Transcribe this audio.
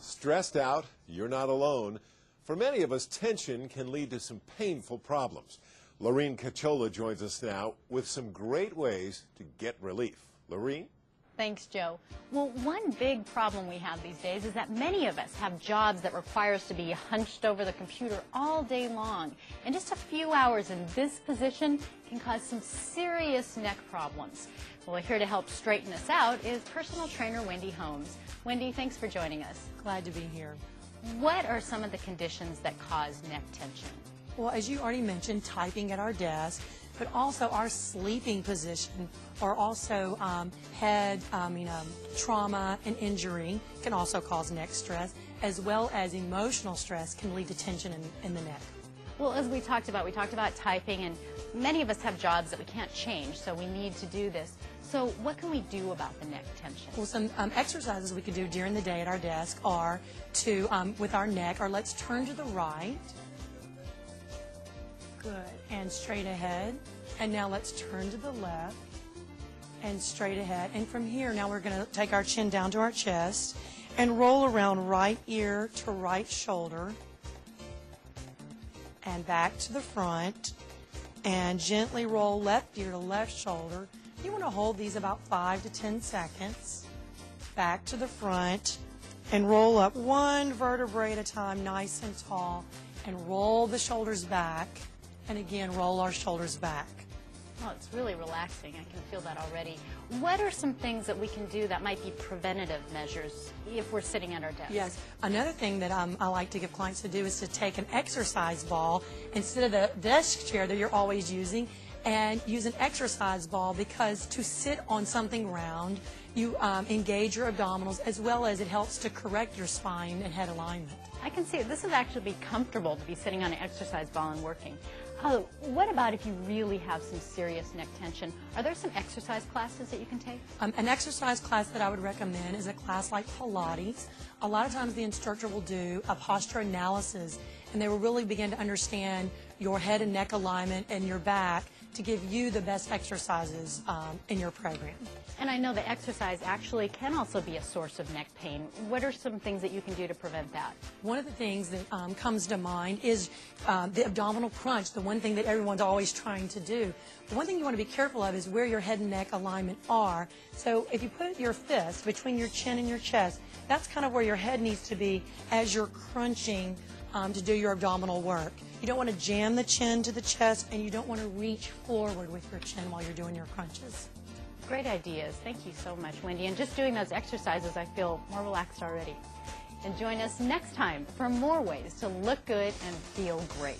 Stressed out, you're not alone. For many of us, tension can lead to some painful problems. Lorene Cachola joins us now with some great ways to get relief. Lorene? Thanks, Joe. Well, one big problem we have these days is that many of us have jobs that require us to be hunched over the computer all day long. And just a few hours in this position can cause some serious neck problems. Well, here to help straighten us out is personal trainer Wendy Holmes. Wendy, thanks for joining us. Glad to be here. What are some of the conditions that cause neck tension? Well, as you already mentioned, typing at our desk, but also our sleeping position, or also head trauma and injury can also cause neck stress, as well as emotional stress can lead to tension in the neck. Well, as we talked about typing, and many of us have jobs that we can't change, so we need to do this. So what can we do about the neck tension? Well, some exercises we can do during the day at our desk are to, with our neck, or let's turn to the right. Good. And straight ahead. And now let's turn to the left and straight ahead. And from here, now we're going to take our chin down to our chest and roll around right ear to right shoulder and back to the front and gently roll left ear to left shoulder. You want to hold these about 5 to 10 seconds. Back to the front and roll up one vertebrae at a time, nice and tall, and roll the shoulders back. And again, roll our shoulders back. Oh, it's really relaxing. I can feel that already. What are some things that we can do that might be preventative measures if we're sitting at our desk? Yes. Another thing that I like to give clients to do is to take an exercise ball instead of the desk chair that you're always using, and use an exercise ball, because to sit on something round, you engage your abdominals, as well as it helps to correct your spine and head alignment. I can see it. This would actually be comfortable to be sitting on an exercise ball and working. Oh, what about if you really have some serious neck tension? Are there some exercise classes that you can take? An exercise class that I would recommend is a class like Pilates. A lot of times the instructor will do a posture analysis, and they will really begin to understand your head and neck alignment and your back to give you the best exercises in your program. And I know that exercise actually can also be a source of neck pain. What are some things that you can do to prevent that? One of the things that comes to mind is the abdominal crunch, the one thing that everyone's always trying to do. The one thing you want to be careful of is where your head and neck alignment are. So if you put your fist between your chin and your chest, that's kind of where your head needs to be as you're crunching to do your abdominal work. You don't want to jam the chin to the chest, and you don't want to reach forward with your chin while you're doing your crunches. Great ideas. Thank you so much, Wendy. And just doing those exercises, I feel more relaxed already. And join us next time for more ways to look good and feel great.